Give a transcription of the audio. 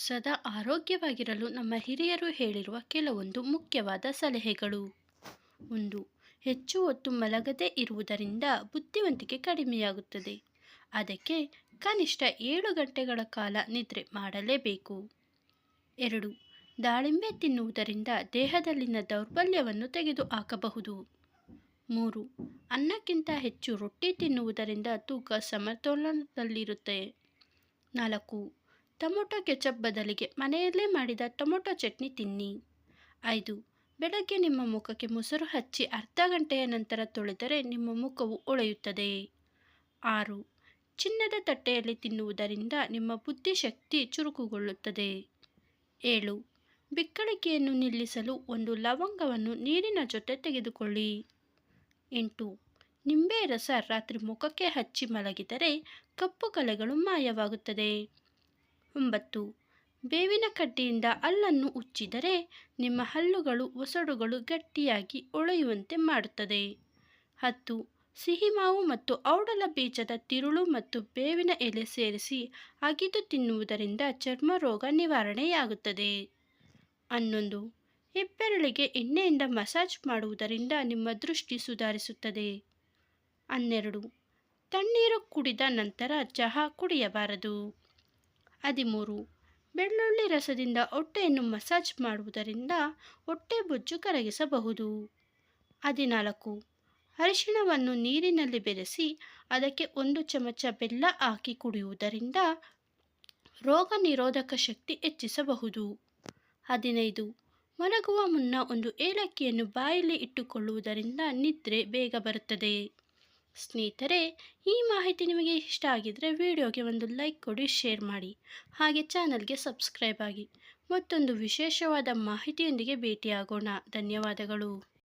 ಸದಾ ಆರೋಗ್ಯವಾಗಿರಲು ನಮ್ಮ ಹಿರಿಯರು ಹೇಳಿರುವ ಕೆಲವೊಂದು ಮುಖ್ಯವಾದ ಸಲಹೆಗಳು. 1. ಹೆಚ್ಚು ಹೊತ್ತು ಮಲಗದೇ ಇರುವುದರಿಂದ ಬುದ್ಧಿವಂತಿಕೆ ಕಡಿಮೆಯಾಗುತ್ತದೆ. ಅದಕ್ಕೆ ಕನಿಷ್ಠ 7 ಗಂಟೆಗಳ ಕಾಲ ನಿದ್ರೆ ಮಾಡಲೇಬೇಕು. 2. ದಾಳಿಂಬೆ ತಿನ್ನುವುದರಿಂದ ದೇಹದಲ್ಲಿನ ದೌರ್ಬಲ್ಯವನ್ನು ತೆಗೆದುಹಾಕಬಹುದು. 3. ಅನ್ನಕ್ಕಿಂತ ಹೆಚ್ಚು ರೊಟ್ಟಿ ತಿನ್ನುವುದರಿಂದ ತೂಕ ಸಮತೋಲನದಲ್ಲಿರುತ್ತೆ. 4. ಟೊಮೊಟೊ ಕೆಚಪ್ ಬದಲಿಗೆ ಮನೆಯಲ್ಲೇ ಮಾಡಿದ ಟೊಮೊಟೊ ಚಟ್ನಿ ತಿನ್ನಿ. 5. ಬೆಳಗ್ಗೆ ನಿಮ್ಮ ಮುಖಕ್ಕೆ ಮೊಸರು ಹಚ್ಚಿ ಅರ್ಧ ಗಂಟೆಯ ನಂತರ ತೊಳೆದರೆ ನಿಮ್ಮ ಮುಖವು ಹೊಳೆಯುತ್ತದೆ. 6. ಚಿನ್ನದ ತಟ್ಟೆಯಲ್ಲಿ ತಿನ್ನುವುದರಿಂದ ನಿಮ್ಮ ಬುದ್ಧಿಶಕ್ತಿ ಚುರುಕುಗೊಳ್ಳುತ್ತದೆ. 7. ಬಿಕ್ಕಳಿಕೆಯನ್ನು ನಿಲ್ಲಿಸಲು ಒಂದು ಲವಂಗವನ್ನು ನೀರಿನ ಜೊತೆ ತೆಗೆದುಕೊಳ್ಳಿ. 8. ನಿಂಬೆ ರಸ ರಾತ್ರಿ ಮುಖಕ್ಕೆ ಹಚ್ಚಿ ಮಲಗಿದರೆ ಕಪ್ಪು ಕಲೆಗಳು ಮಾಯವಾಗುತ್ತದೆ. 9. ಬೇವಿನ ಕಡ್ಡಿಯಿಂದ ಹಲ್ಲನ್ನು ಉಜ್ಜಿದರೆ ನಿಮ್ಮ ಹಲ್ಲುಗಳು ಒಸಡುಗಳು ಗಟ್ಟಿಯಾಗಿ ಹೊಳೆಯುವಂತೆ ಮಾಡುತ್ತದೆ. 10. ಸಿಹಿಮಾವು ಮತ್ತು ಔಡಲ ಬೀಜದ ತಿರುಳು ಮತ್ತು ಬೇವಿನ ಎಲೆ ಸೇರಿಸಿ ಅಗಿದು ತಿನ್ನುವುದರಿಂದ ಚರ್ಮ ರೋಗ ನಿವಾರಣೆಯಾಗುತ್ತದೆ. 11. ಹೆಬ್ಬೆರಳಿಗೆ ಎಣ್ಣೆಯಿಂದ ಮಸಾಜ್ ಮಾಡುವುದರಿಂದ ನಿಮ್ಮ ದೃಷ್ಟಿ ಸುಧಾರಿಸುತ್ತದೆ. 12. ತಣ್ಣೀರು ಕುಡಿದ ನಂತರ ಚಹಾ ಕುಡಿಯಬಾರದು. 13. ಬೆಳ್ಳುಳ್ಳಿ ರಸದಿಂದ ಹೊಟ್ಟೆಯನ್ನು ಮಸಾಜ್ ಮಾಡುವುದರಿಂದ ಹೊಟ್ಟೆ ಬೊಜ್ಜು ಕರಗಿಸಬಹುದು. 14. ಅರಿಶಿಣವನ್ನು ನೀರಿನಲ್ಲಿ ಬೆರೆಸಿ ಅದಕ್ಕೆ 1 ಚಮಚ ಬೆಲ್ಲ ಹಾಕಿ ಕುಡಿಯುವುದರಿಂದ ರೋಗ ನಿರೋಧಕ ಶಕ್ತಿ ಹೆಚ್ಚಿಸಬಹುದು. 15. ಮಲಗುವ ಮುನ್ನ ಒಂದು ಏಲಕ್ಕಿಯನ್ನು ಬಾಯಲ್ಲಿ ಇಟ್ಟುಕೊಳ್ಳುವುದರಿಂದ ನಿದ್ರೆ ಬೇಗ ಬರುತ್ತದೆ. ಸ್ನೇಹಿತರೆ, ಈ ಮಾಹಿತಿ ನಿಮಗೆ ಇಷ್ಟ ಆಗಿದ್ರೆ ವಿಡಿಯೋಗೆ ಒಂದು ಲೈಕ್ ಕೊಡಿ, ಶೇರ್ ಮಾಡಿ, ಹಾಗೆ ಚಾನಲ್ಗೆ ಸಬ್ಸ್ಕ್ರೈಬ್ ಆಗಿ. ಮತ್ತೊಂದು ವಿಶೇಷವಾದ ಮಾಹಿತಿಯೊಂದಿಗೆ ಭೇಟಿಯಾಗೋಣ. ಧನ್ಯವಾದಗಳು.